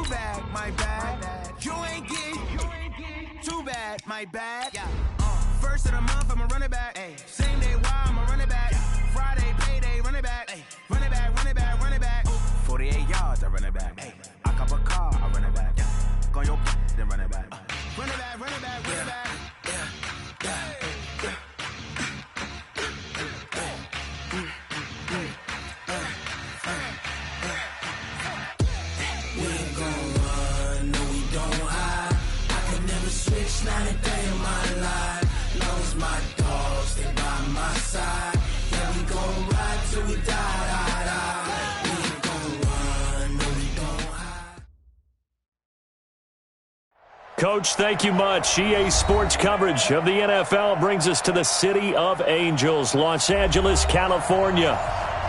bad, my bad. You ain't get too bad, my bad. First of the month, I'ma run it back. Same day, why I'ma run it back. Friday, payday, run it back. Run it back, run it back, run it back. 48 yards, I run it back. I cop a car, I run it back. Go your then run it back. Run it back, run it back, run it back. We ain't gon' run, no we don't hide. I can never switch, not a day in my life. Long as my dogs, they by my side. Yeah, we gon' ride till we die. We ain't gon' run, no we don't hide. Coach, thank you much. EA Sports coverage of the NFL brings us to the City of Angels, Los Angeles, California.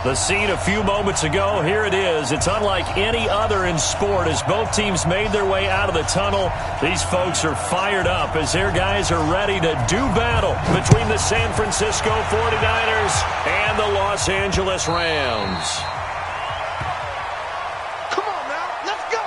The scene a few moments ago, here it is. It's unlike any other in sport as both teams made their way out of the tunnel. These folks are fired up as their guys are ready to do battle between the San Francisco 49ers and the Los Angeles Rams. Come on now, let's go.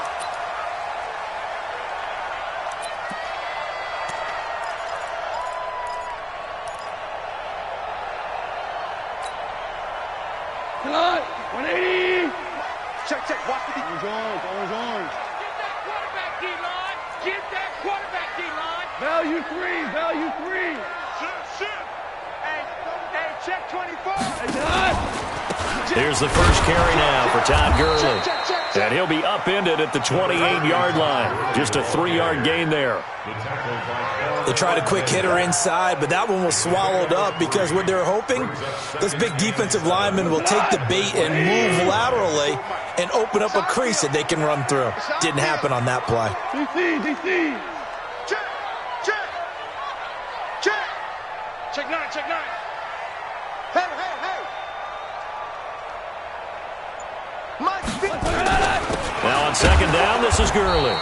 Cut! 180! Check, watch the Orange on. Get that quarterback, D-line! Get that quarterback, D-line! Value three! Shit! Hey, check 24! Hey, Todd! Here's the first carry now for Todd Gurley. And he'll be upended at the 28-yard line. Just a 3-yard gain there. They tried a quick hitter inside, but that one was swallowed up because what they're hoping, those big defensive linemen will take the bait and move laterally and open up a crease that they can run through. Didn't happen on that play. DC! Check 9! Hey! Now on second down, this is Gurley.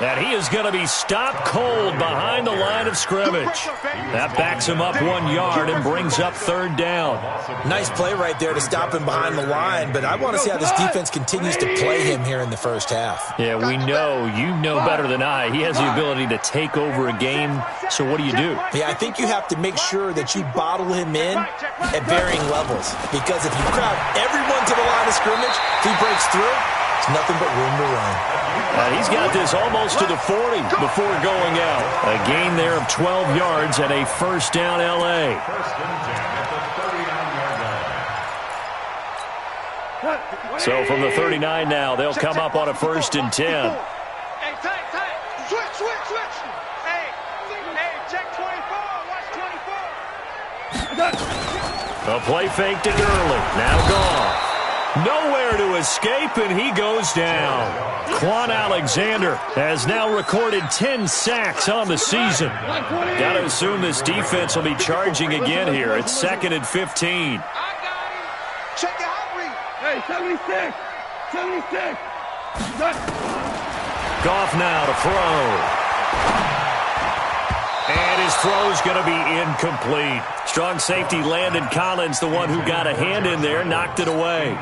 And he is going to be stopped cold behind the line of scrimmage. That backs him up 1 yard and brings up third down. Nice play right there to stop him behind the line, but I want to see how this defense continues to play him here in the first half. Yeah, we know. You know better than I. He has the ability to take over a game. So what do you do? Yeah, I think you have to make sure that you bottle him in at varying levels. Because if you crowd everyone to the line of scrimmage, if he breaks through, it's nothing but room to run. He's got this almost to the 40 before going out. A gain there of 12 yards and a first down L.A. So from the 39 now, they'll come up on a 1st and 10. Hey, tight! Switch! Hey, check 24! Watch 24! A play fake to Gurley. Now gone. Nowhere to escape, and he goes down. Quan Alexander has now recorded 10 sacks on the season. Got to assume this defense will be charging again here. It's 2nd and 15. I got him! Check the hot read. Hey, 76! Goff now to throw. And his throw's going to be incomplete. Strong safety Landon Collins, the one who got a hand in there, knocked it away.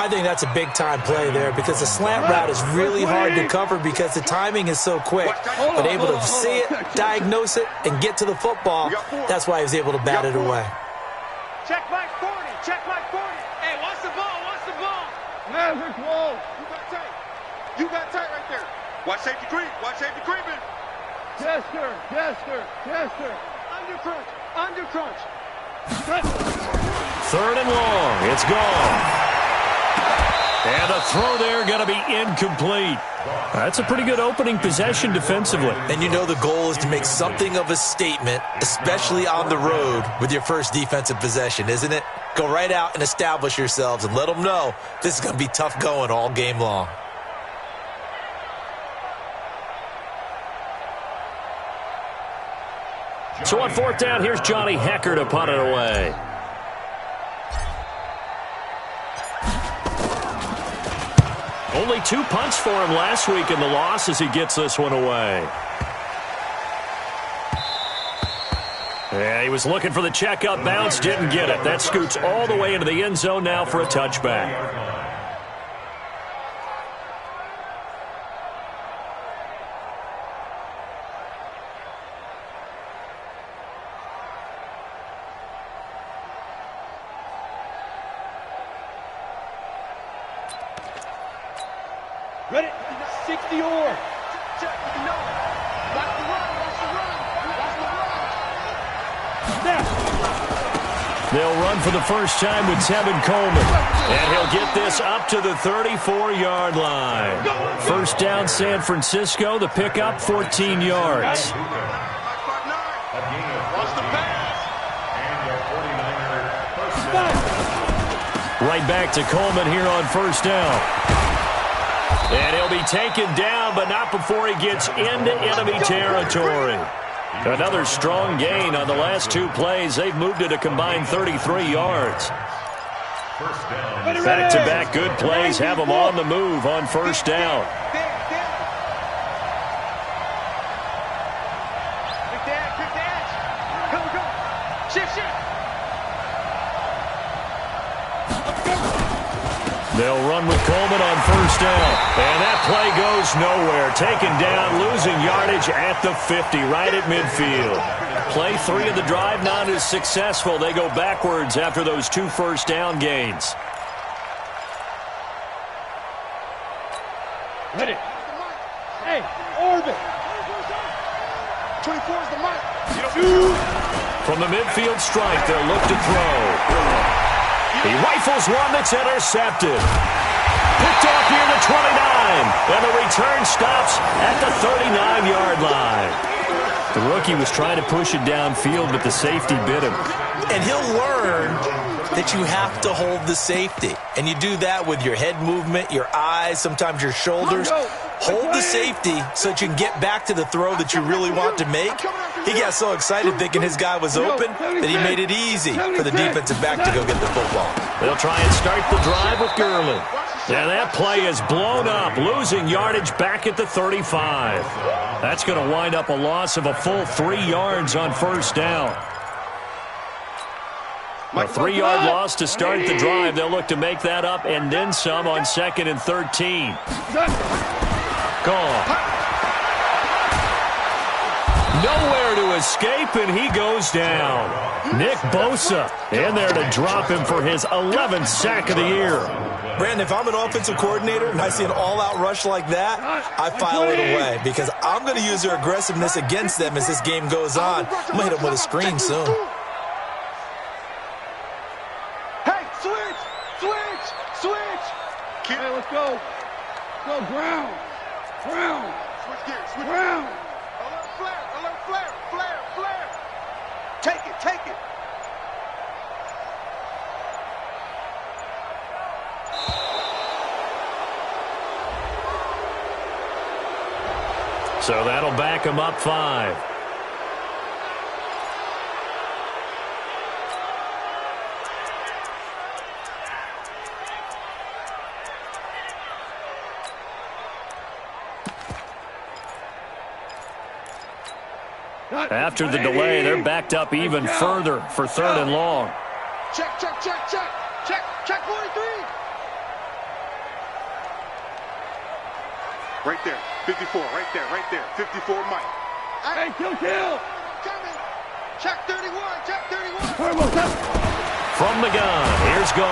I think that's a big-time play there because the slant route is really hard to cover because the timing is so quick. But able to see it, diagnose it, and get to the football, that's why he was able to bat it away. Check Mike 40! Hey, watch the ball! Maverick wall! You got tight right there. Watch safety creeping. Yes, sir. Under crunch. 3rd and long. It's gone. And the throw there going to be incomplete. That's a pretty good opening possession defensively. And you know the goal is to make something of a statement, especially on the road with your first defensive possession, isn't it? Go right out and establish yourselves and let them know this is going to be tough going all game long. So on 4th down, here's Johnny Hecker to punt it away. Only 2 punts for him last week in the loss as he gets this one away. Yeah, he was looking for the checkup bounce, didn't get it. That scoots all the way into the end zone now for a touchback. Ready? 60 or. Check. No. Watch the run. Snap. They'll run for the first time with Tevin Coleman. And he'll get this up to the 34-yard line. First down, San Francisco. The pickup, 14 yards. Right back to Coleman here on first down. And he'll be taken down, but not before he gets into enemy territory. Another strong gain on the last two plays. They've moved it a combined 33 yards. Back-to-back good plays have them on the move on first down. They'll run with Coleman on first down. And that play goes nowhere. Taken down, losing yardage at the 50, right at midfield. Play 3 of the drive not as successful. They go backwards after those 2 first down gains. Ready. Hey, orbit. 24 is the mark. From the midfield strike, they'll look to throw. He rifles one that's intercepted. Picked off near the 29. And the return stops at the 39-yard line. The rookie was trying to push it downfield, but the safety bit him. And he'll learn that you have to hold the safety. And you do that with your head movement, your eyes, sometimes your shoulders. Hold the safety so that you can get back to the throw that you really want to make. He got so excited thinking his guy was open that he made it easy for the defensive back to go get the football. They'll try and start the drive with Gurley. And that play is blown up, losing yardage back at the 35. That's going to wind up a loss of a full 3 yards on first down. A 3-yard loss to start the drive. They'll look to make that up and then some on 2nd and 13. Gone. Nowhere to escape, and he goes down. Nick Bosa in there to drop him for his 11th sack of the year. Brandon, if I'm an offensive coordinator and I see an all-out rush like that, I file it away because I'm going to use their aggressiveness against them as this game goes on. I'm going to hit them with a screen soon. Hey, switch! Hey, let's go. Go, ground. Switch gears, Ground. Alert flare. Take it. So that'll back him up 5. After the delay, they're backed up even further for 3rd and long. Check 43. Right there, 54, right there, 54 Mike. Hey, kill. Coming. Check 31. Turbo, From the gun, here's Gall.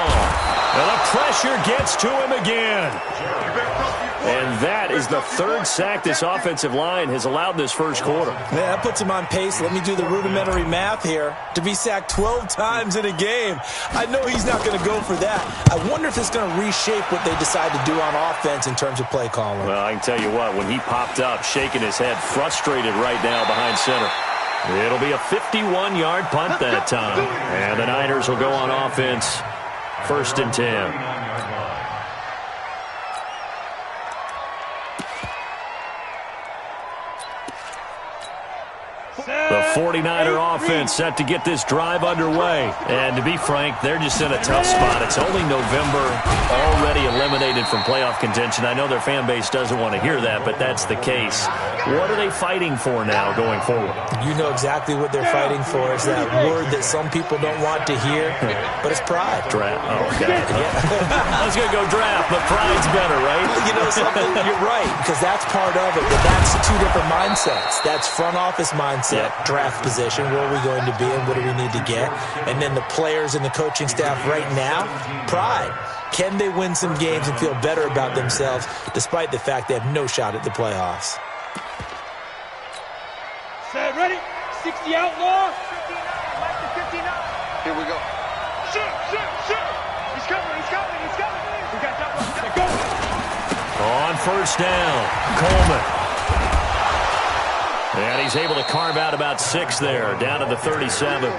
And the pressure gets to him again. And that is the 3rd sack this offensive line has allowed this first quarter. Yeah, that puts him on pace. Let me do the rudimentary math here. To be sacked 12 times in a game, I know he's not going to go for that. I wonder if it's going to reshape what they decide to do on offense in terms of play calling. Well, I can tell you what, when he popped up, shaking his head, frustrated right now behind center. It'll be a 51-yard punt that time. And the Niners will go on offense, 1st and 10. The 49er offense set to get this drive underway. And to be frank, they're just in a tough spot. It's only November, already eliminated from playoff contention. I know their fan base doesn't want to hear that, but that's the case. What are they fighting for now going forward? You know exactly what they're fighting for. It's that word that some people don't want to hear, but it's pride. Draft. Oh, okay. I was going to go draft, but pride's better, right? You know something? You're right, because that's part of it, but that's 2 different mindsets. That's front office mindset, draft draft position, where are we going to be and what do we need to get? And then the players and the coaching staff right now, pride. Can they win some games and feel better about themselves despite the fact they have no shot at the playoffs? Set, ready? 60 outlaw. 59, Mike to 59. Here we go. Shoot, shoot, shoot. He's coming, he's coming, he's coming. We got double. Let go. On first down, Coleman. And he's able to carve out about 6 there, down to the 37.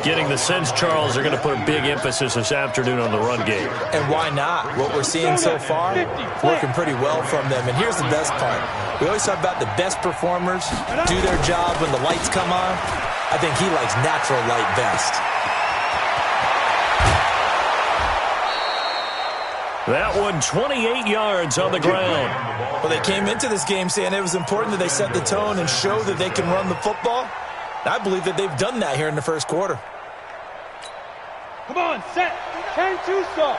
Getting the sense, Charles, they're going to put a big emphasis this afternoon on the run game. And why not? What we're seeing so far, working pretty well from them. And here's the best part. We always talk about the best performers do their job when the lights come on. I think he likes natural light best. That one 28 yards on the ground. Well, they came into this game saying it was important that they set the tone and show that they can run the football. I believe that they've done that here in the first quarter. Come on, set. 10-2 stop.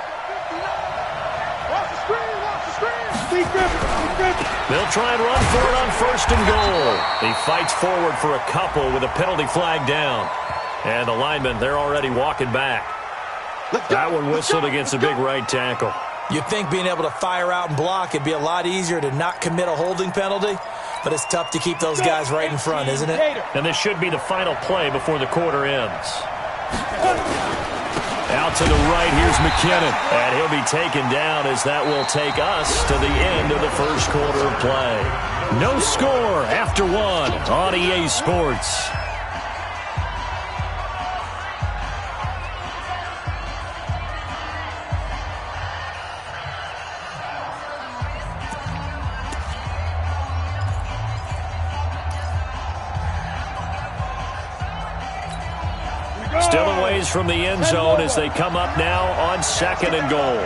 Watch the screen, watch the screen. Speed Griffin, speed Griffin. They'll try and run for it on first and goal. He fights forward for a couple with a penalty flag down. And the linemen, they're already walking back. That one whistled against a big right tackle. You'd think being able to fire out and block it'd be a lot easier to not commit a holding penalty, but it's tough to keep those guys right in front, isn't it? And this should be the final play before the quarter ends. Out to the right, here's McKinnon. And he'll be taken down as that will take us to the end of the first quarter of play. No score after 1 on EA Sports. Still a ways from the end zone as they come up now on second and goal.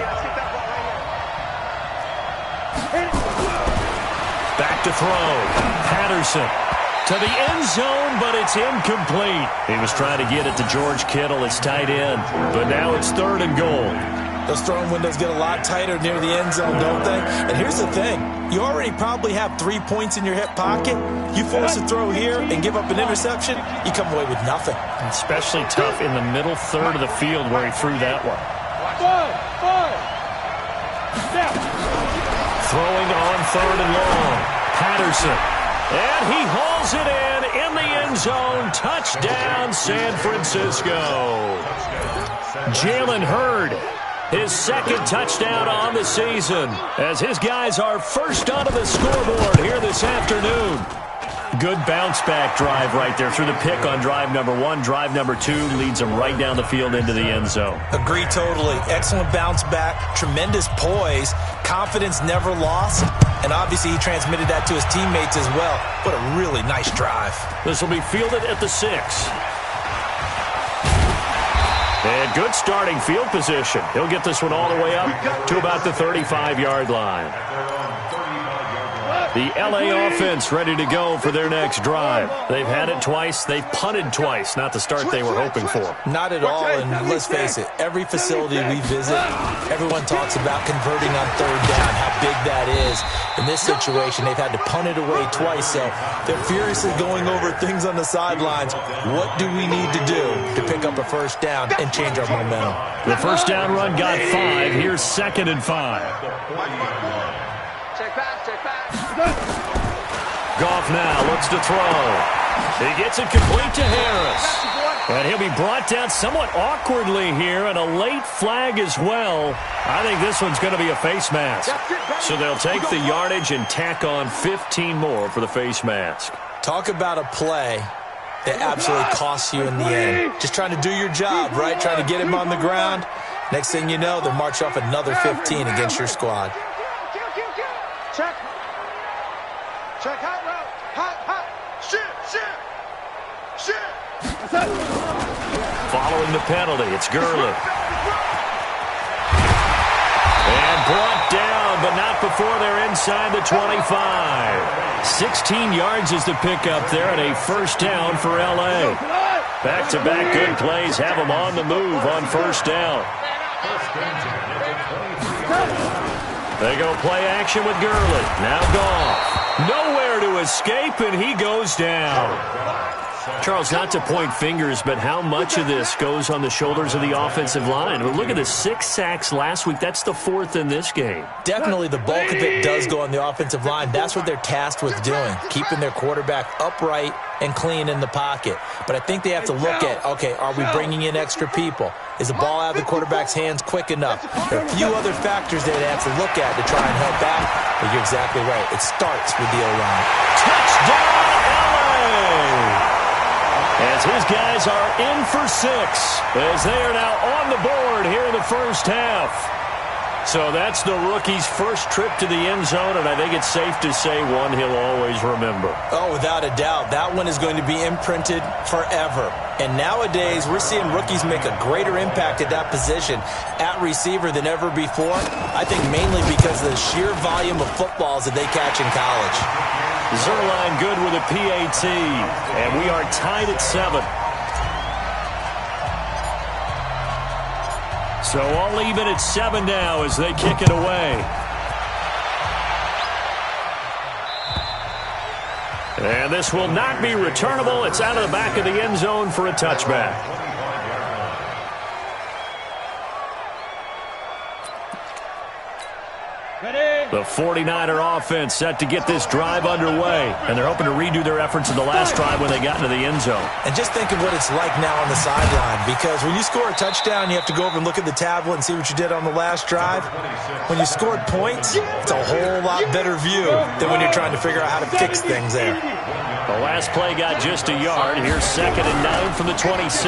Back to throw. Patterson to the end zone, but it's incomplete. He was trying to get it to George Kittle, his tight end, but now it's third and goal. Those throwing windows get a lot tighter near the end zone, don't they? And here's the thing. You already probably have 3 points in your hip pocket. You force a throw here and give up an interception, you come away with nothing. Especially tough in the middle third of the field where he threw that one. Five. Step. Throwing on third and long. Patterson. And he hauls it in the end zone. Touchdown, San Francisco. Jalen Hurd. His second touchdown on the season as his guys are first onto the scoreboard here this afternoon. Good bounce-back drive right there through the pick on drive number 1. Drive number 2 leads them right down the field into the end zone. Agree totally. Excellent bounce-back, tremendous poise, confidence never lost, and obviously he transmitted that to his teammates as well. What a really nice drive. This will be fielded at the 6. And good starting field position. He'll get this one all the way up to about the 35-yard line. The LA offense ready to go for their next drive. They've had it twice. They've punted twice. Not the start they were hoping for. Not at all, and let's face it, every facility we visit, everyone talks about converting on third down, how big that is. In this situation, they've had to punt it away twice, so they're furiously going over things on the sidelines. What do we need to do to pick up a first down and change our momentum? The first down run got 5. Here's 2nd and 5. Check pass, check pass. Goff now looks to throw. He gets it complete to Harris. And he'll be brought down somewhat awkwardly here, and a late flag as well. I think this one's going to be a face mask. So they'll take the yardage and tack on 15 more for the face mask. Talk about a play that absolutely costs you in the end. Just trying to do your job, right? Trying to get him on the ground. Next thing you know, they'll march off another 15 against your squad. Check. Check hot route. Hot. Shit. Following the penalty, it's Gurley. And brought down, but not before they're inside the 25. 16 yards is the pickup there, and a first down for L.A. Back-to-back good plays have them on the move on first down. They go play action with Gurley. Now Goff. Nowhere to escape, and he goes down. Charles, not to point fingers, but how much of this goes on the shoulders of the offensive line? Well, look at the 6 sacks last week. That's the 4th in this game. Definitely the bulk of it does go on the offensive line. That's what they're tasked with doing, keeping their quarterback upright and clean in the pocket. But I think they have to look at, okay, are we bringing in extra people? Is the ball out of the quarterback's hands quick enough? There are a few other factors they have to look at to try and help out, but you're exactly right. It starts with the O-line. Touchdown, LA! As his guys are in for 6, as they are now on the board here in the first half. So that's the rookie's first trip to the end zone, and I think it's safe to say one he'll always remember. Oh, without a doubt. That one is going to be imprinted forever. And nowadays, we're seeing rookies make a greater impact at that position at receiver than ever before. I think mainly because of the sheer volume of footballs that they catch in college. Zerline good with a PAT, and we are tied at 7. So all even at 7 now as they kick it away. And this will not be returnable. It's out of the back of the end zone for a touchback. The 49er offense set to get this drive underway, and they're hoping to redo their efforts in the last drive when they got into the end zone. And just think of what it's like now on the sideline, because when you score a touchdown, you have to go over and look at the tablet and see what you did on the last drive. When you scored points, it's a whole lot better view than when you're trying to figure out how to fix things there. The last play got just a yard. Here's 2nd and 9 from the 26.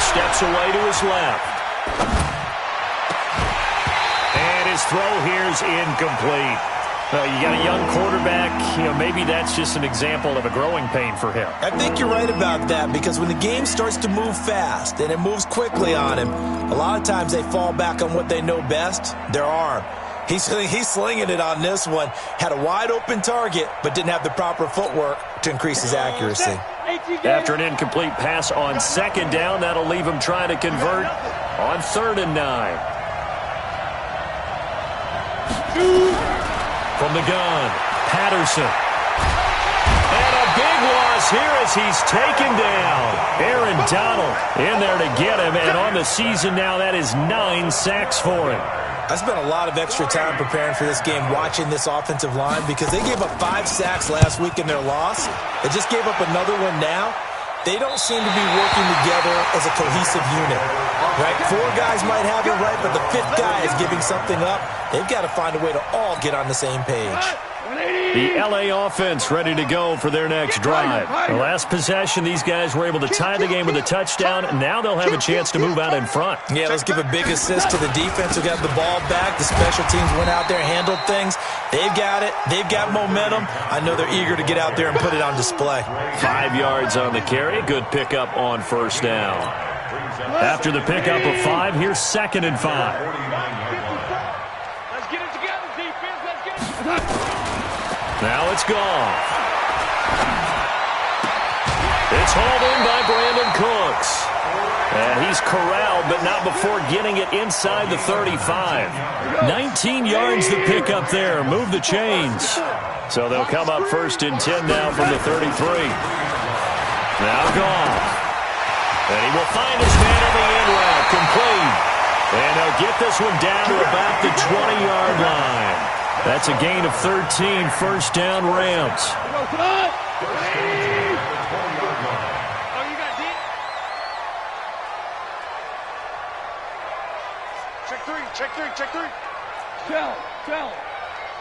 Steps away to his left. His throw here is incomplete. You got a young quarterback. Maybe that's just an example of a growing pain for him. I think you're right about that, because when the game starts to move fast and it moves quickly on him, a lot of times they fall back on what they know best, their arm. He's slinging it on this one. Had a wide open target, but didn't have the proper footwork to increase his accuracy. After an incomplete pass on 2nd down, that'll leave him trying to convert on 3rd and 9. From the gun, Patterson. And a big loss here as he's taken down. Aaron Donald in there to get him, and on the season now, that is 9 sacks for him. I spent a lot of extra time preparing for this game, watching this offensive line, because they gave up 5 sacks last week in their loss. They just gave up another one now. They don't seem to be working together as a cohesive unit, right? 4 guys might have it right, but the 5th guy is giving something up. They've got to find a way to all get on the same page. The LA offense ready to go for their next drive. The last possession, these guys were able to tie the game with a touchdown, and now they'll have a chance to move out in front. Yeah, let's give a big assist to the defense who got the ball back. The special teams went out there, handled things. They've got it. They've got momentum. I know they're eager to get out there and put it on display. 5 yards on the carry. Good pickup on 1st down. After the pickup of 5, here's 2nd and 5. Let's get it together, defense. Let's get it. Now it's gone. It's hauled in by Brandon Cooks. And he's corralled, but not before getting it inside the 35. 19 yards to pick up there. Move the chains. So they'll come up 1st and 10 now from the 33. Now gone. And he will find his man on the end route. Complete. And they'll get this one down to about the 20-yard line. That's a gain of 13, 1st down Rams. Come on. Oh, you got deep. Check 3, check 3, check 3. Tell.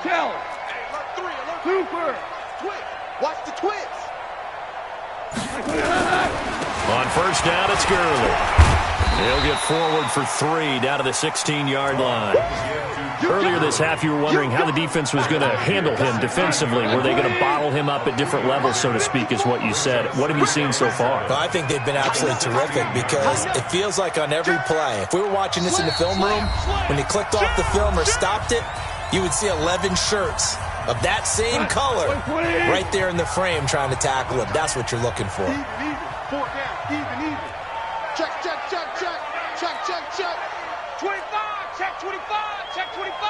Hey, alert 3, alert 3. Super. Twitch. Watch the twitch. On 1st down, it's Gurley. He'll get forward for 3 down to the 16-yard line. Earlier this half, you were wondering how the defense was going to handle him defensively. Were they going to bottle him up at different levels, so to speak, is what you said. What have you seen so far? Well, I think they've been absolutely terrific, because it feels like on every play, if we were watching this in the film room, when you clicked off the film or stopped it, you would see 11 shirts of that same color right there in the frame trying to tackle him. That's what you're looking for. Even. 4 down. Even. Check. 25. Check 25. Check 25.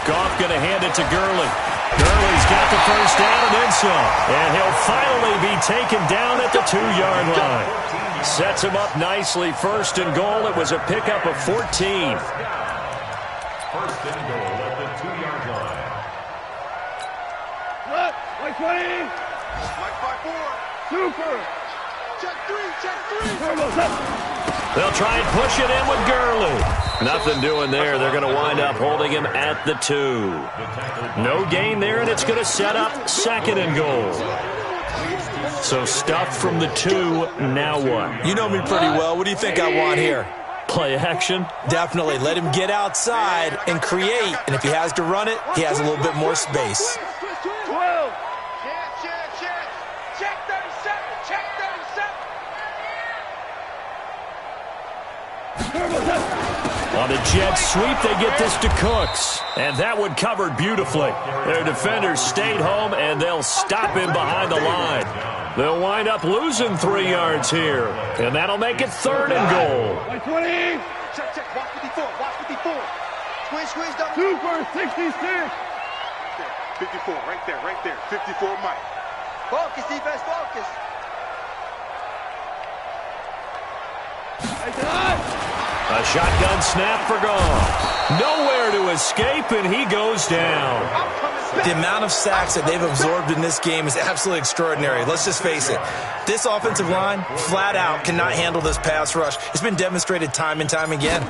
Goff going to hand it to Gurley. Gurley's got the first down and then some. And he'll finally be taken down at the 2-yard line. Sets him up nicely. First and goal. It was a pickup of 14. First and goal at the 2-yard line. Left, like 20. Mike 5-4. Super. Check three. Turbo's up. They'll try and push it in with Gurley. Nothing doing there. They're going to wind up holding him at the 2. No gain there, and it's going to set up second and goal. So stuff from the 2. Now what? You know me pretty well. What do you think I want here? Play action? Definitely. Let him get outside and create. And if he has to run it, he has a little bit more space. 12. Check 37. Check 37. Turbo's up. On the jet sweep, they get this to Cooks. And that one covered beautifully. Their defenders stayed home, and they'll stop him behind the line. They'll wind up losing 3 yards here. And that'll make it third and goal. Like 20. Check. Watch 54. Squeeze. Double. Super 66. 54. Right there. 54, Mike. Focus, defense. Focus. Like that. A shotgun snap for Goff. Nowhere to escape, and he goes down. The amount of sacks that they've absorbed in this game is absolutely extraordinary. Let's just face it. This offensive line, flat out, cannot handle this pass rush. It's been demonstrated time and time again.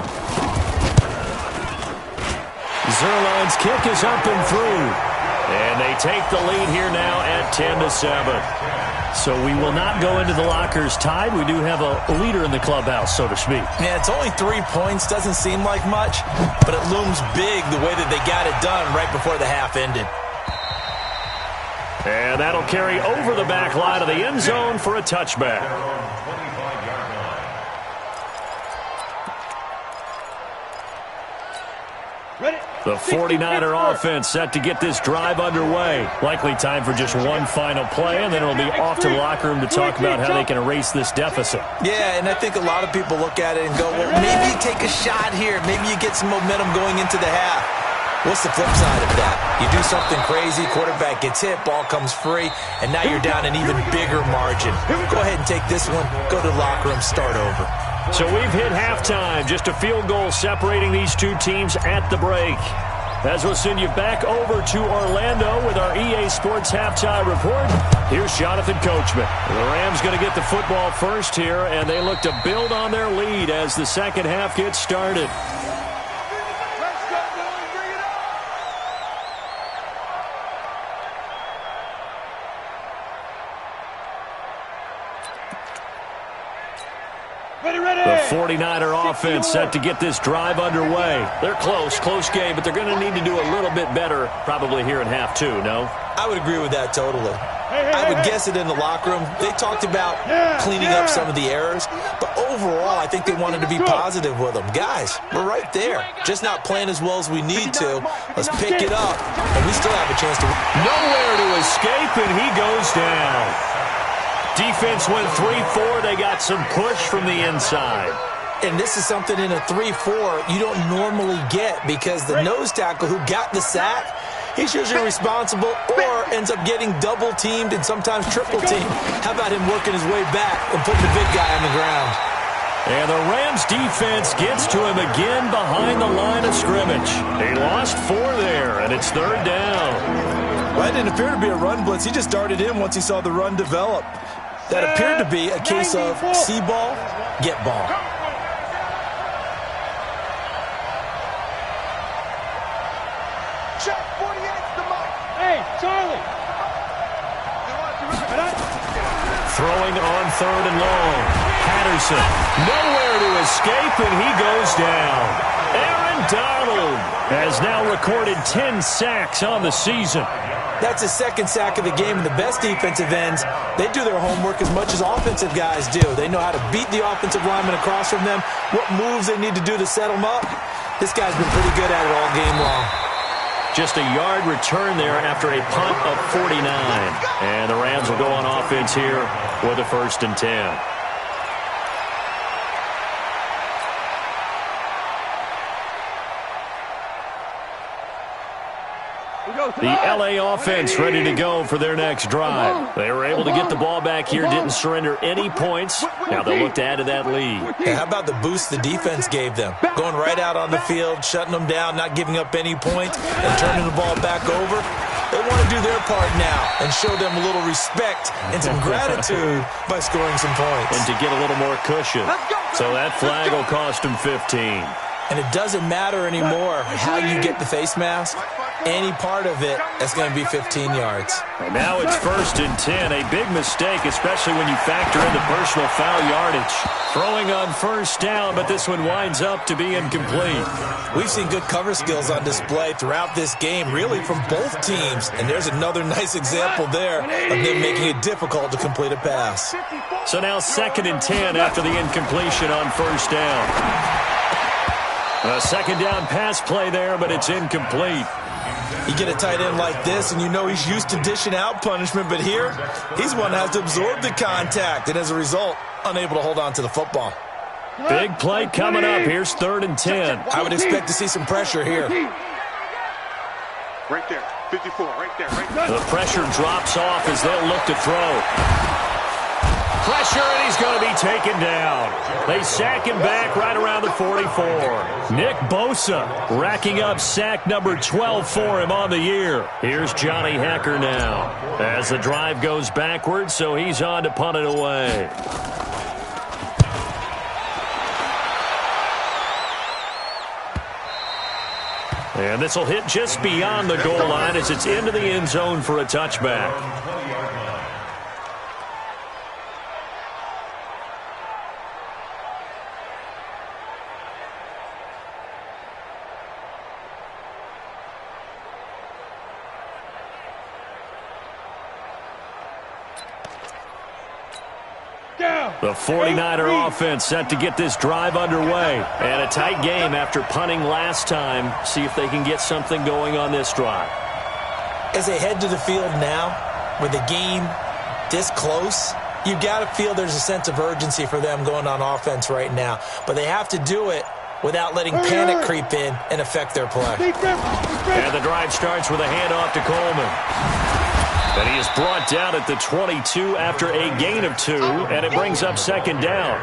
Zerline's kick is up and through. And they take the lead here now at 10-7. So we will not go into the lockers tied. We do have a leader in the clubhouse, so to speak. Yeah, it's only 3 points. Doesn't seem like much, but it looms big the way that they got it done right before the half ended. And that'll carry over the back line of the end zone for a touchback. Ready. The 49er offense set to get this drive underway. Likely time for just one final play, and then it'll be off to the locker room to talk about how they can erase this deficit. Yeah, and I think a lot of people look at it and go, well, maybe you take a shot here. Maybe you get some momentum going into the half. What's the flip side of that? You do something crazy, quarterback gets hit, ball comes free, and now you're down an even bigger margin. Go ahead and take this one, go to the locker room, start over. So we've hit halftime. Just a field goal separating these two teams at the break. As we'll send you back over to Orlando with our EA Sports Halftime Report, here's Jonathan Coachman. The Rams going to get the football first here, and they look to build on their lead as the second half gets started. Let's go, boys. Bring it on. Ready. The 49er offense set to get this drive underway. They're close game, but they're going to need to do a little bit better probably here in half two, no? I would agree with that totally. I would guess it in the locker room. They talked about cleaning up some of the errors, but overall, I think they wanted to be positive with them. Guys, we're right there. Just not playing as well as we need to. Let's pick it up, and we still have a chance to win. Nowhere to escape, and he goes down. Defense went 3-4. They got some push from the inside. And this is something in a 3-4 you don't normally get because the nose tackle who got the sack, he's usually responsible or ends up getting double-teamed and sometimes triple-teamed. How about him working his way back and putting the big guy on the ground? And the Rams defense gets to him again behind the line of scrimmage. He lost 4 there, and it's third down. Well, it didn't appear to be a run blitz. He just darted in once he saw the run develop. That appeared to be a case of see ball, get ball. Check 48's the mark. Hey, Charlie. Throwing on third and long. Patterson, nowhere to escape, and he goes down. Aaron Donald has now recorded 10 sacks on the season. That's his second sack of the game, and the best defensive ends, they do their homework as much as offensive guys do. They know how to beat the offensive lineman across from them, what moves they need to do to set them up. This guy's been pretty good at it all game long. Just a yard return there after a punt of 49. And the Rams will go on offense here with a 1st and 10. The LA offense ready to go for their next drive. They were able to get the ball back here, didn't surrender any points. Now they'll look to add to that lead. Hey, how about the boost the defense gave them? Going right out on the field, shutting them down, not giving up any points, and turning the ball back over. They want to do their part now and show them a little respect and some gratitude by scoring some points. And to get a little more cushion. So that flag will cost them 15. And it doesn't matter anymore how you get the face mask. Any part of it is going to be 15 yards. And now it's 1st and 10. A big mistake, especially when you factor in the personal foul yardage. Throwing on 1st down, but this one winds up to be incomplete. We've seen good cover skills on display throughout this game, really from both teams. And there's another nice example there of them making it difficult to complete a pass. So now 2nd and 10 after the incompletion on 1st down. A 2nd down pass play there, but it's incomplete. You get a tight end like this, and you know he's used to dishing out punishment, but here, he's one that has to absorb the contact, and as a result, unable to hold on to the football. Big play coming up. Here's 3rd and 10. I would expect to see some pressure here. Right there, 54, right there, right there. The pressure drops off as they'll look to throw. Pressure, and he's going to be taken down. They sack him back right around the 44. Nick Bosa racking up sack number 12 for him on the year. Here's Johnny Hekker now as the drive goes backwards, so he's on to punt it away. And this will hit just beyond the goal line as it's into the end zone for a touchback. The 49er offense set to get this drive underway. And a tight game after punting last time. See if they can get something going on this drive. As they head to the field now, with the game this close, you've got to feel there's a sense of urgency for them going on offense right now. But they have to do it without letting panic creep in and affect their play. And the drive starts with a handoff to Coleman. And he is brought down at the 22 after a gain of 2, and it brings up 2nd down.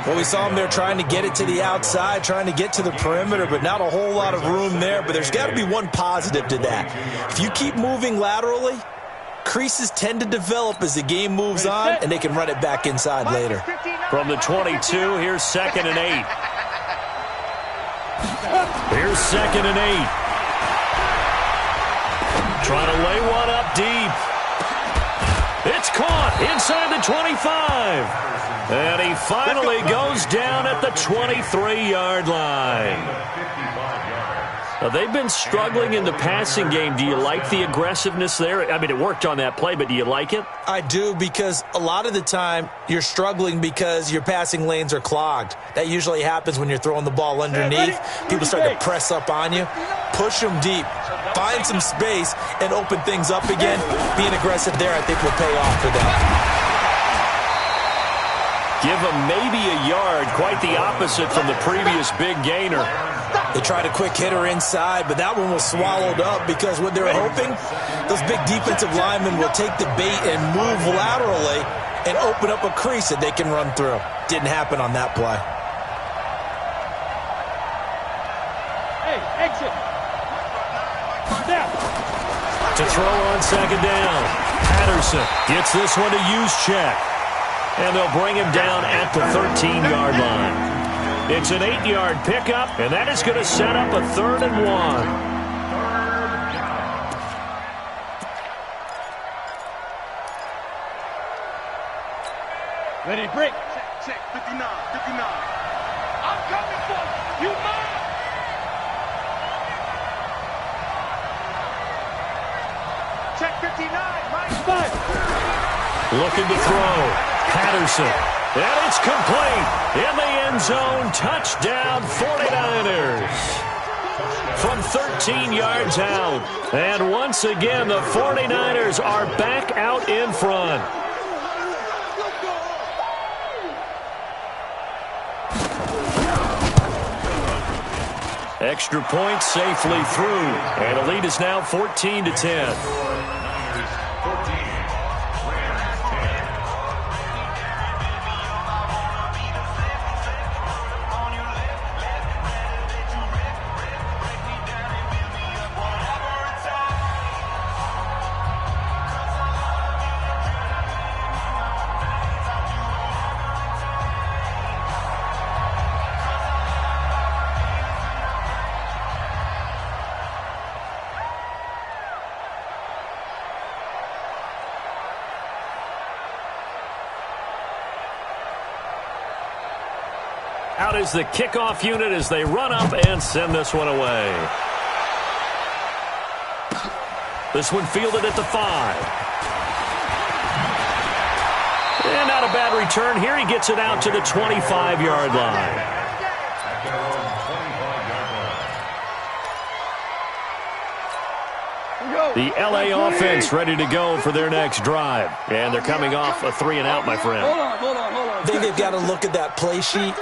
Well, we saw him there trying to get it to the outside, trying to get to the perimeter, but not a whole lot of room there. But there's got to be one positive to that. If you keep moving laterally, creases tend to develop as the game moves on, and they can run it back inside later. From the 22, here's 2nd and 8. Here's 2nd and 8. Trying to lay one up deep. It's caught inside the 25. And he finally goes down at the 23-yard line. Now, they've been struggling in the passing game. Do you like the aggressiveness there? I mean, it worked on that play, but do you like it? I do, because a lot of the time you're struggling because your passing lanes are clogged. That usually happens when you're throwing the ball underneath. People start to press up on you. Push them deep. Find some space and open things up again. Being aggressive there, I think, will pay off for them. Give them maybe a yard. Quite the opposite from the previous big gainer. They tried a quick hitter inside, but that one was swallowed up because what they're hoping, those big defensive linemen will take the bait and move laterally and open up a crease that they can run through. Didn't happen on that play. Hey, exit. Snap. To throw on 2nd down. Patterson gets this one to use check. And they'll bring him down at the 13-yard line. It's an 8-yard pickup, and that is going to set up a 3rd and 1. Ready, break. Check, 59, 59. I'm coming for you. You mine. Check 59, Mike. 5. Looking to throw. Patterson. And it's complete. In the end zone. Touchdown 49ers. From 13 yards out. And once again, the 49ers are back out in front. Extra point safely through. And the lead is now 14-10. Out is the kickoff unit as they run up and send this one away. This one fielded at the 5. And not a bad return here. He gets it out to the 25-yard line. The L.A. offense ready to go for their next drive. And they're coming off a 3-and-out, my friend. Hold on. I think they've got to look at that play sheet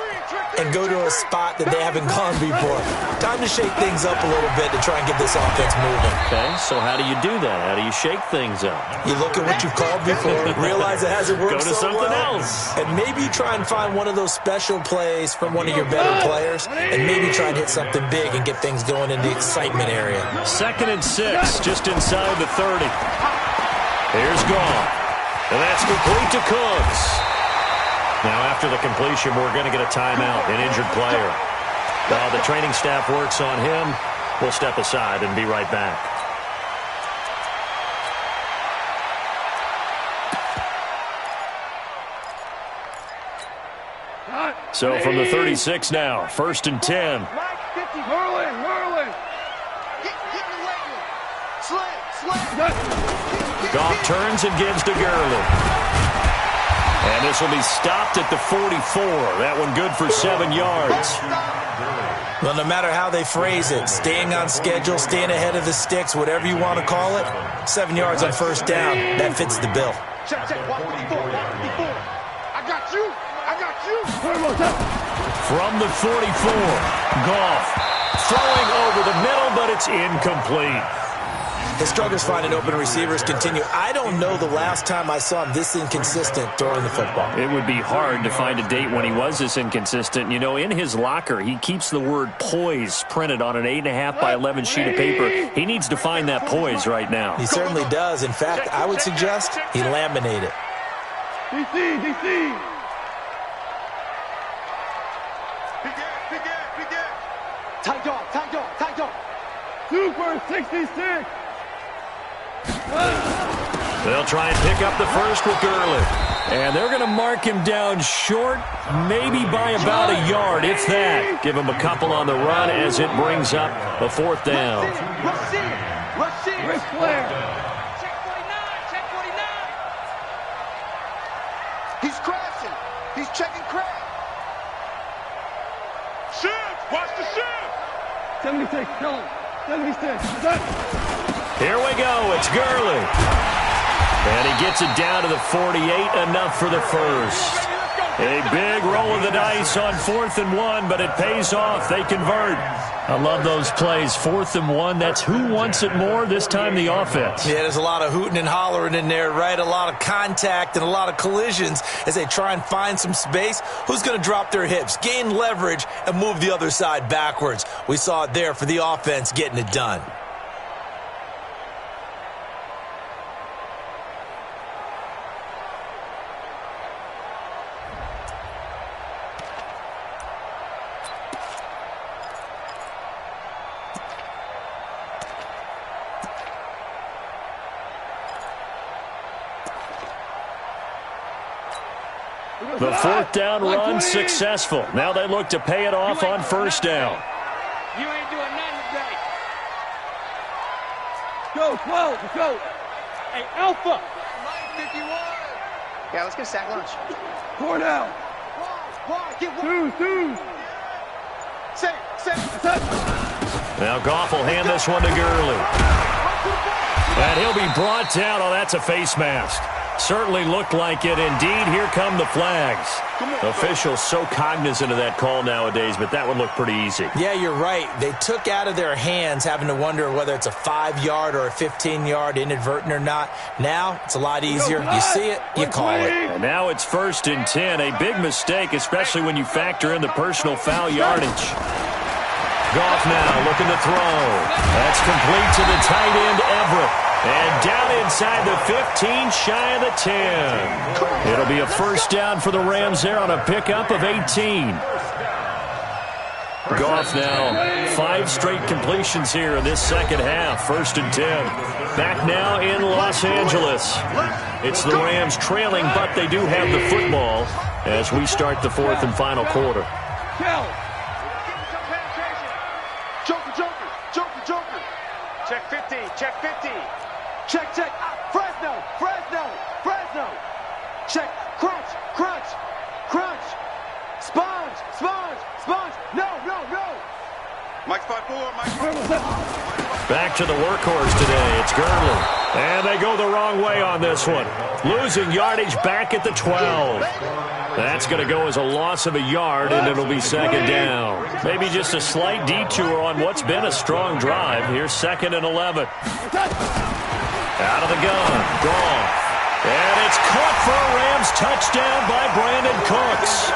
and go to a spot that they haven't gone before. Time to shake things up a little bit to try and get this offense moving. Okay, so how do you do that? How do you shake things up? You look at what you've called before, realize it hasn't worked so well. Go to something else. And maybe try and find one of those special plays from one of your better players, and maybe try and hit something big and get things going in the excitement area. 2nd and 6, just inside the 30. Here's Goff. And that's complete to Cooks. Now, after the completion, we're going to get a timeout, an injured player. While the training staff works on him, we'll step aside and be right back. So from the 36 now, 1st and 10. Merlin. Goff turns and gives to Gurley. And this will be stopped at the 44. That one good for 7 yards. Well, no matter how they phrase it, staying on schedule, staying ahead of the sticks, whatever you want to call it, 7 yards on 1st down, that fits the bill. Check. Watch 54. I got you. From the 44, Goff throwing over the middle, but it's incomplete. His struggles finding open receivers continue. I don't know the last time I saw him this inconsistent throwing the football. It would be hard to find a date when he was this inconsistent. You know, in his locker, he keeps the word poise printed on an 8.5 by 11 sheet of paper. He needs to find that poise right now. He certainly does. In fact, I would suggest he laminate it. DC. Tight dog. Super 66. They'll try and pick up the first with Gurley. And they're going to mark him down short, maybe by about a yard, if that. Give him a couple on the run as it brings up a 4th down. Rush in. Ric Flair. Check 49. He's crashing. He's checking crash. Shift. Watch the shift. 76. Kill him. 76. Here we go. It's Gurley. And he gets it down to the 48, enough for the first. A big roll of the dice on 4th and 1, but it pays off. They convert. I love those plays. 4th and 1, that's who wants it more, this time the offense. Yeah, there's a lot of hooting and hollering in there, right? A lot of contact and a lot of collisions as they try and find some space. Who's going to drop their hips, gain leverage, and move the other side backwards? We saw it there for the offense getting it done. The 4th down run successful. Now they look to pay it off on 1st down. You ain't doing nothing today. Go, 12. Let's go. Hey, Alpha. 51. Yeah, let's get a sack lunch. 4 down. Get 2. Set. Now Goff will hand this one to Gurley. And he'll be brought down. Oh, that's a face mask. Certainly looked like it. Indeed, here come the flags. Officials so cognizant of that call nowadays, but that would look pretty easy. Yeah, you're right. They took out of their hands having to wonder whether it's a 5-yard or a 15-yard inadvertent or not. Now, it's a lot easier. You see it, you call it. And now it's 1st and 10. A big mistake, especially when you factor in the personal foul yardage. Goff now looking to throw. That's complete to the tight end, Everett. And down inside the 15, shy of the 10. It'll be a first down for the Rams there on a pickup of 18. Goff now 5 straight completions here in this second half. 1st and 10. Back now in Los Angeles. It's the Rams trailing, but they do have the football as we start the 4th and final quarter. Joker. Check 50, check 50. Check. Fresno. Check. Crunch. Sponge. No. Mike spot 4. Back to the workhorse today. It's Gurley. And they go the wrong way on this one. Losing yardage back at the 12. That's going to go as a loss of a yard, and it'll be 2nd down. Maybe just a slight detour on what's been a strong drive. Here's 2nd and 11. Out of the gun. Goff. And it's caught for a Rams touchdown by Brandon Cooks.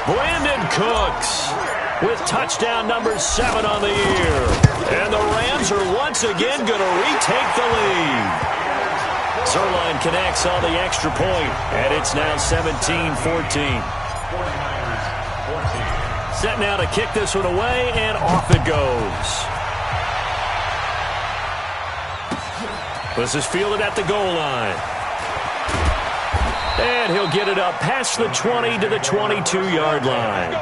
Brandon Cooks with touchdown number 7 on the year. And the Rams are once again going to retake the lead. Zerline connects on the extra point, and it's now 17-14. Set now to kick this one away, and off it goes. This is fielded at the goal line. And he'll get it up past the 20 to the 22-yard line.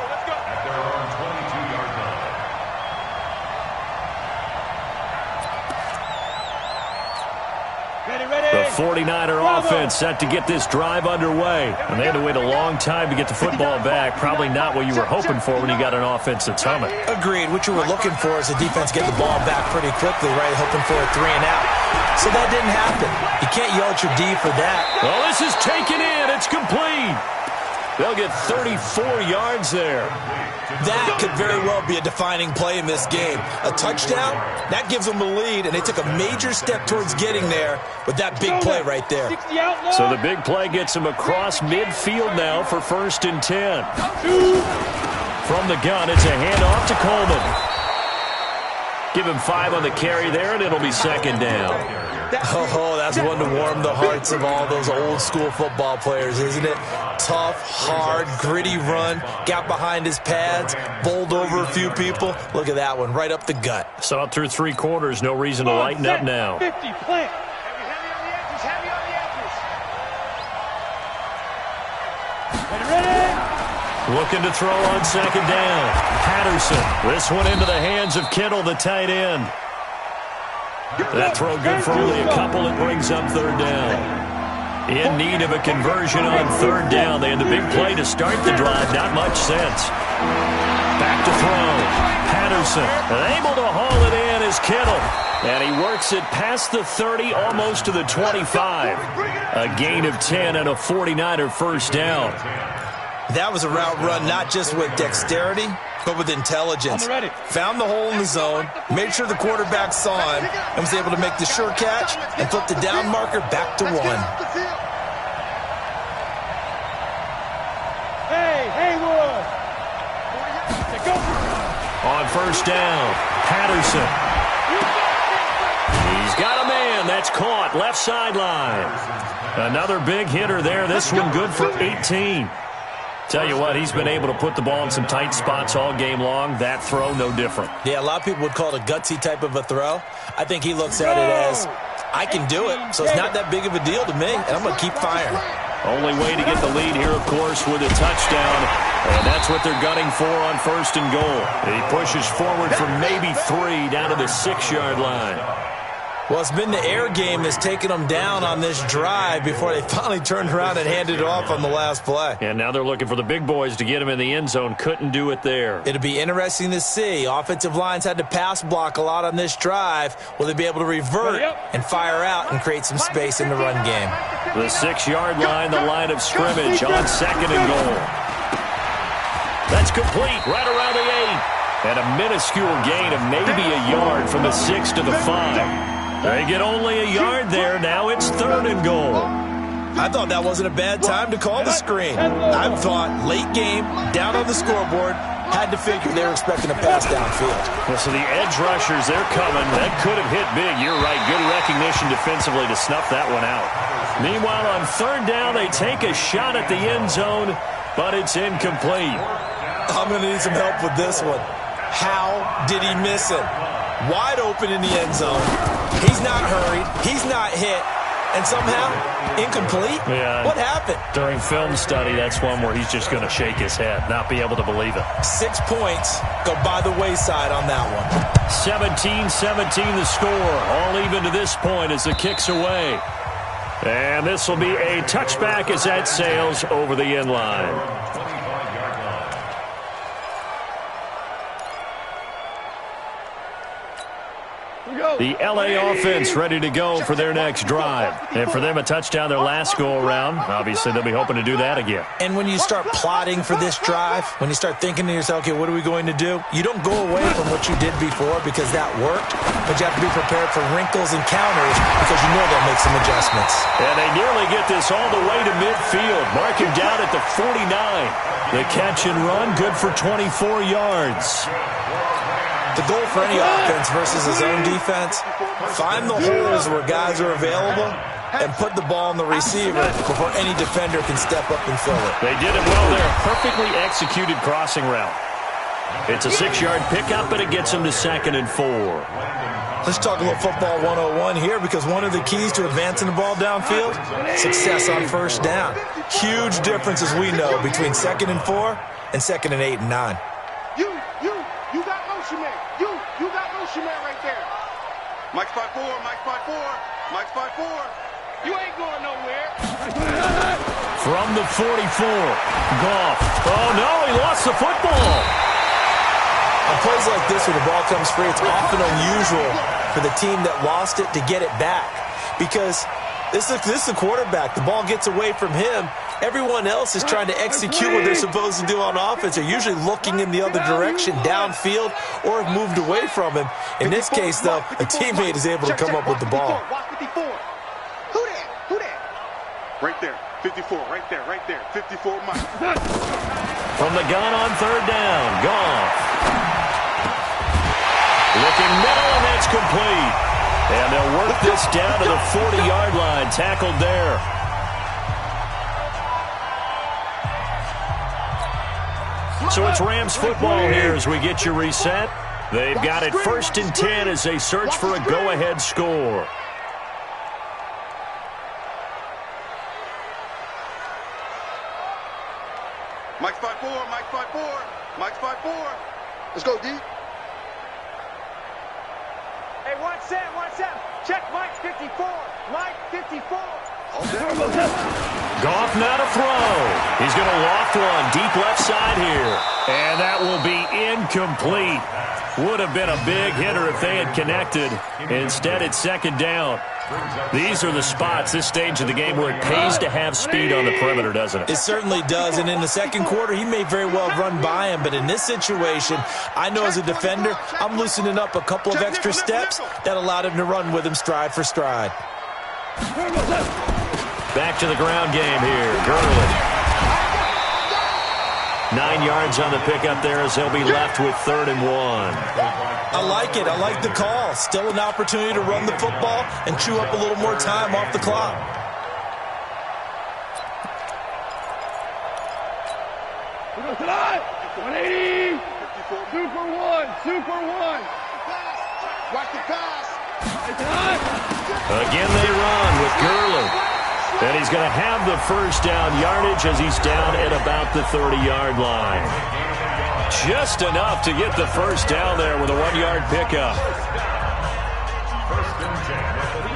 The 49er offense set to get this drive underway. And they had to wait a long time to get the football back. Probably not what you were hoping for when you got an offense that's humming. Agreed. What you were looking for is the defense get the ball back pretty quickly, right? Hoping for a 3 and out. So that didn't happen. You can't yell at your D for that. Well, this is taken in. It's complete. They'll get 34 yards there. That could very well be a defining play in this game. A touchdown, that gives them the lead, and they took a major step towards getting there with that big play right there. So the big play gets them across midfield now for 1st and 10. From the gun, it's a handoff to Coleman. Give him 5 on the carry there, and it'll be 2nd down. Oh, that's one to warm the hearts of all those old-school football players, isn't it? Tough, hard, gritty run, got behind his pads, bowled over a few people. Look at that one, right up the gut. Saw it through 3 quarters, no reason to lighten up now. 50, plant. Heavy on the edges. Ready. Looking to throw on 2nd down. Patterson. This one into the hands of Kittle, the tight end. That throw good for only a couple. It brings up 3rd down. In need of a conversion on 3rd down. They had the big play to start the drive. Not much sense. Back to throw. Patterson able to haul it in is Kittle. And he works it past the 30, almost to the 25. A gain of 10 and a 49er first down. That was a route run not just with dexterity, but with intelligence. Found the hole in the zone, made sure the quarterback saw him, and was able to make the sure catch and flip the down marker back to 1. Haywood. On 1st down, Patterson. He's got a man. That's caught. Left sideline. Another big hitter there. This one good for 18. Tell you what, he's been able to put the ball in some tight spots all game long. That throw, no different. Yeah, a lot of people would call it a gutsy type of a throw. I think he looks at it as, I can do it, so it's not that big of a deal to me, and I'm going to keep firing. Only way to get the lead here, of course, with a touchdown. And that's what they're gunning for on 1st and goal. He pushes forward for maybe 3 down to the 6-yard line. Well, it's been the air game that's taken them down on this drive before they finally turned around and handed it off on the last play. And now they're looking for the big boys to get him in the end zone. Couldn't do it there. It'll be interesting to see. Offensive lines had to pass block a lot on this drive. Will they be able to revert and fire out and create some space in the run game? The 6-yard line, the line of scrimmage on second and goal. That's complete right around the 8. And a minuscule gain of maybe a yard from the 6 to the 5. They get only a yard there. Now it's third and goal. I thought that wasn't a bad time to call the screen. I thought late game, down on the scoreboard, had to figure they were expecting a pass downfield. Well, so the edge rushers, they're coming. That could have hit big. You're right. Good recognition defensively to snuff that one out. Meanwhile, on third down, they take a shot at the end zone, but it's incomplete. I'm going to need some help with this one. How did he miss it? Wide open in the end zone. He's not hurried. He's not hit. And somehow, incomplete? Yeah. What happened? During film study, that's one where he's just going to shake his head, not be able to believe it. 6 points go by the wayside on that one. 17-17 the score. All even to this point as the kick's away. And this will be a touchback as that sails over the end line. The LA offense ready to go for their next drive. And for them, a touchdown their last go-around. Obviously, they'll be hoping to do that again. And when you start plotting for this drive, when you start thinking to yourself, okay, what are we going to do? You don't go away from what you did before because that worked, but you have to be prepared for wrinkles and counters because you know they'll make some adjustments. And they nearly get this all the way to midfield. Mark him down at the 49. The catch and run, good for 24 yards. The goal for any offense versus his own defense, find the holes where guys are available and put the ball on the receiver before any defender can step up and fill it. They did it well there. Perfectly executed crossing route. It's a 6-yard pickup, but it gets them to second and 4. Let's talk a little football 101 here because one of the keys to advancing the ball downfield, success on first down. Huge difference, as we know, between second and 4 and second and 8 and 9. You got motion man. You got motion man right there. Mike's 5-4, Mike's 5-4, Mike's 5-4. You ain't going nowhere. From the 44, Goff. Oh, no, he lost the football. On plays like this where the ball comes free, it's often unusual for the team that lost it to get it back because this is the quarterback. The ball gets away from him. Everyone else is trying to execute what they're supposed to do on offense. They're usually looking in the other direction, downfield, or have moved away from him. In this case, though, a teammate is able to come up with the ball. Who that? Right there. 54, right there. 54, Mike. From the gun on third down, Goff. Looking middle, and that's complete. And they'll work this down to the 40-yard line, tackled there. So it's Rams football here as we get you reset. They've got it 1st and 10 as they search for a go-ahead score. Mike's 5-4, Mike's 5-4, Mike's 5-4. Let's go, D. Hey, 1-7. Check Mike 54. Mike 54. Goff now to throw. He's going to loft one deep left side here. And that will be incomplete. Would have been a big hitter if they had connected. Instead, it's second down. These are the spots, this stage of the game, where it pays to have speed on the perimeter, doesn't it? It certainly does, and in the second quarter, he may very well run by him, but in this situation, I know as a defender, I'm loosening up a couple of extra steps that allowed him to run with him stride for stride. Back to the ground game here, Gurley. 9 yards on the pickup there as they'll be left with 3rd and 1. I like it. I like the call. Still an opportunity to run the football and chew up a little more time off the clock. Tonight, 180. Super one. Watch the pass. Again they run with Gurley. And he's going to have the first down yardage as he's down at about the 30-yard line. Just enough to get the first down there with a 1-yard pickup.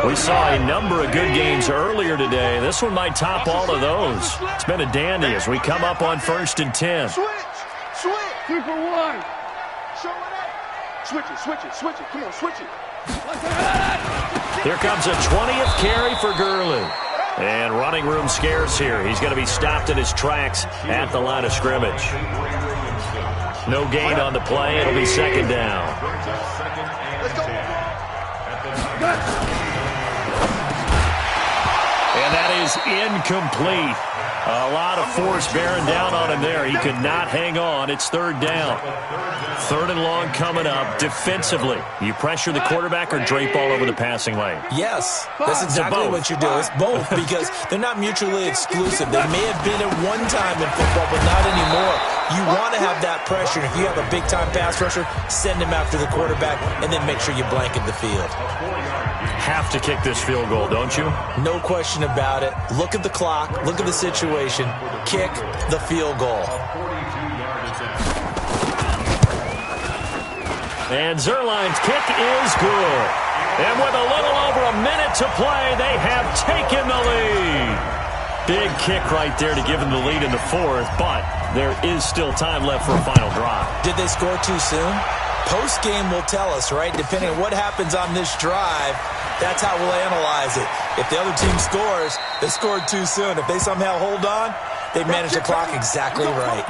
We saw a number of good games earlier today. This one might top all of those. It's been a dandy as we come up on 1st and 10. Switch. 3 for 1. Show it up. Switch it. Come on, switch it. Here comes a 20th carry for Gurley. And running room scarce here. He's going to be stopped in his tracks at the line of scrimmage. No gain on the play. It'll be 2nd down. Let's go. And that is incomplete. A lot of force bearing down on him there. He could not hang on. It's 3rd down. 3rd and long coming up. Defensively, you pressure the quarterback or drape all over the passing lane? Yes, that's exactly what you do. It's both because they're not mutually exclusive. They may have been at one time in football, but not anymore. You want to have that pressure. If you have a big-time pass rusher, send him after the quarterback, and then make sure you blanket the field. Have to kick this field goal, don't you? No question about it. Look at the clock. Look at the situation. Kick the field goal. And Zerline's kick is good. And with a little over a minute to play, they have taken the lead. Big kick right there to give them the lead in the 4th, but there is still time left for a final drive. Did they score too soon? Post-game will tell us, right? Depending on what happens on this drive, that's how we'll analyze it. If the other team scores, they scored too soon. If they somehow hold on, they manage the clock exactly right.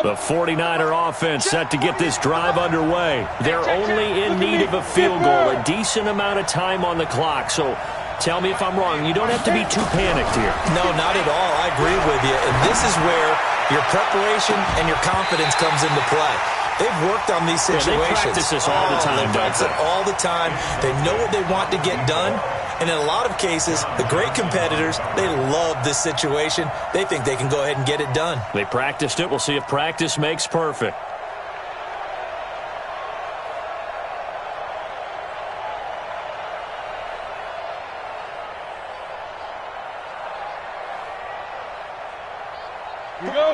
The 49er offense set to get this drive underway. They're only in need of a field goal, a decent amount of time on the clock. So tell me if I'm wrong. You don't have to be too panicked here. No, not at all. I agree with you. And this is where your preparation and your confidence comes into play. They've worked on these situations. Yeah, they practice this all the time, they practice it all the time. They know what they want to get done. And in a lot of cases, the great competitors, they love this situation. They think they can go ahead and get it done. They practiced it. We'll see if practice makes perfect.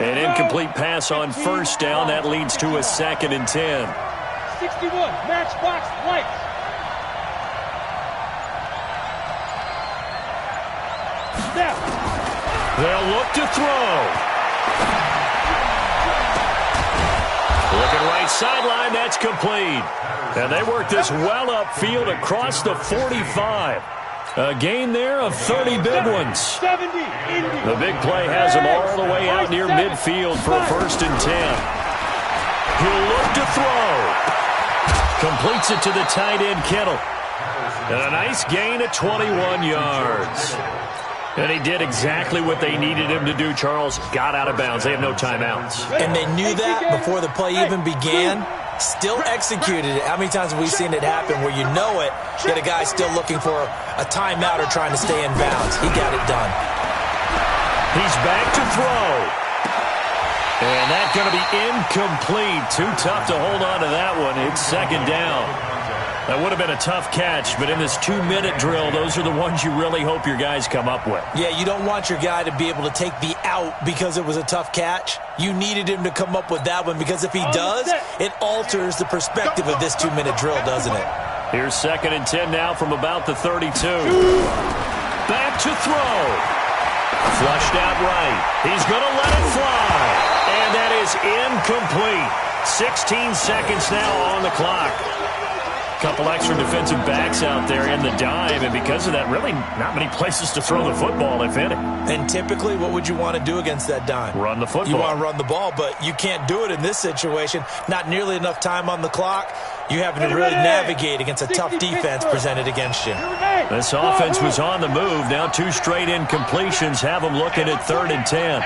An incomplete pass on 1st down. That leads to a 2nd and 10. 61, matchbox lights. Snap. They'll look to throw. Looking right sideline, that's complete. And they work this well upfield across the 45. A gain there of 30 big ones. 70, the big play has them all the way out near midfield for a 1st and 10. He'll look to throw. Completes it to the tight end, Kittle. And a nice gain of 21 yards. And he did exactly what they needed him to do, Charles. Got out of bounds. They have no timeouts. And they knew that before the play even began. Still executed it. How many times have we seen it happen where you know it, yet a guy's still looking for a timeout or trying to stay in bounds? He got it done. He's back to throw. And that's going to be incomplete. Too tough to hold on to that one. It's 2nd down. That would have been a tough catch, but in this 2-minute drill, those are the ones you really hope your guys come up with. Yeah, you don't want your guy to be able to take the out because it was a tough catch. You needed him to come up with that one because if he does, it alters the perspective of this 2-minute drill, doesn't it? Here's 2nd and 10 now from about the 32. Back to throw. Flushed out right. He's going to let it fly. And that is incomplete. 16 seconds now on the clock. Couple extra defensive backs out there in the dime, and because of that, really not many places to throw the football, if any. And typically, what would you want to do against that dime? Run the football. You want to run the ball, but you can't do it in this situation. Not nearly enough time on the clock. You having to really navigate against a tough defense presented against you. This offense was on the move. Now 2 straight incompletions have them looking at 3rd and 10.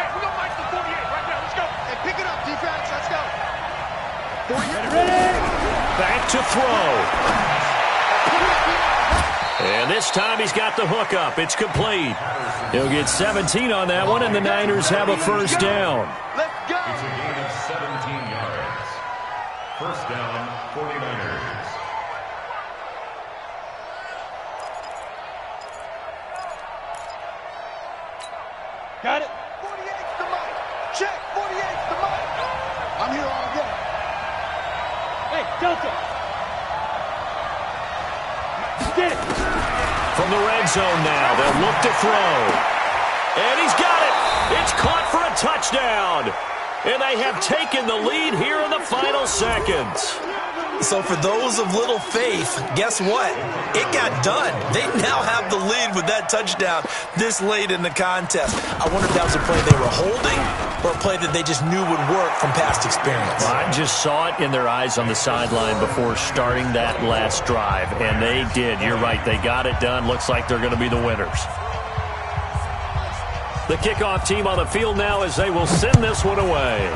Back to throw. And this time he's got the hook up. It's complete. He'll get 17 on that one, and the Niners have a 1st down. It's a gain of 17 yards. First down, 49ers. Got it. 48's the mic. Check. 48's the mic. I'm here all day. Hey, Delta. Get it. From the red zone now, they'll look to throw. And he's got it. It's caught for a touchdown. And they have taken the lead here in the final seconds. So for those of little faith, guess what? It got done. They now have the lead with that touchdown this late in the contest. I wonder if that was a play they were holding or a play that they just knew would work from past experience. Well, I just saw it in their eyes on the sideline before starting that last drive, and they did. You're right. They got it done. Looks like they're going to be the winners. The kickoff team on the field now as they will send this one away.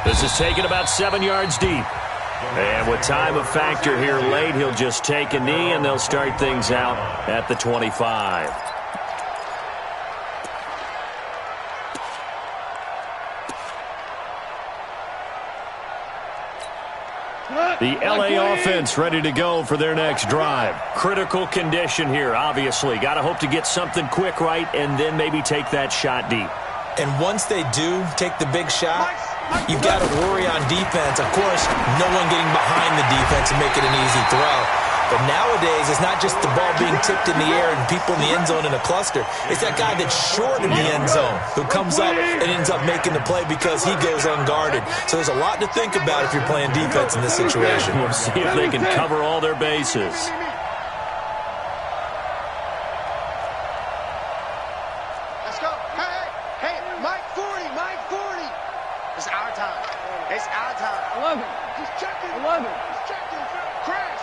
This is taken about 7 yards deep. And with time a factor here late, he'll just take a knee, and they'll start things out at the 25. The LA offense ready to go for their next drive. Critical condition here, obviously. Got to hope to get something quick right and then maybe take that shot deep. And once they do take the big shot, you've got to worry on defense. Of course, no one getting behind the defense and make it an easy throw. But nowadays, it's not just the ball being tipped in the air and people in the end zone in a cluster. It's that guy that's short in the end zone who comes up and ends up making the play because he goes unguarded. So there's a lot to think about if you're playing defense in this situation. We'll see if they can cover all their bases. Let's go. Hey, Mike 40, Mike 40. It's our time. It's our time. 11. Just checking. 11. Just checking. Crash.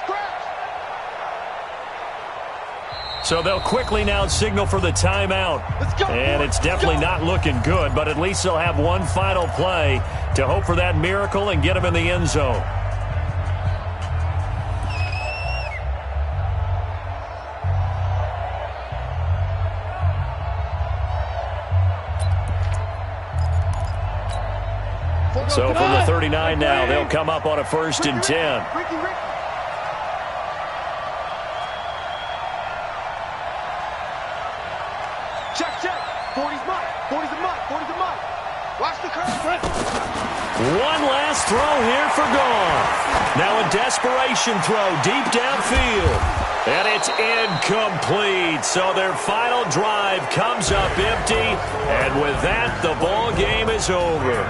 So they'll quickly now signal for the timeout. Let's go. And it's definitely not looking good, but at least they'll have one final play to hope for that miracle and get them in the end zone. So from the 39 now, they'll come up on a 1st and 10. Ricky. Check. 40's mine. 40's a mine. 40's a mine. Watch the curve. One last throw here for Goff. Now a desperation throw deep downfield. And it's incomplete. So their final drive comes up empty. And with that, the ball game is over.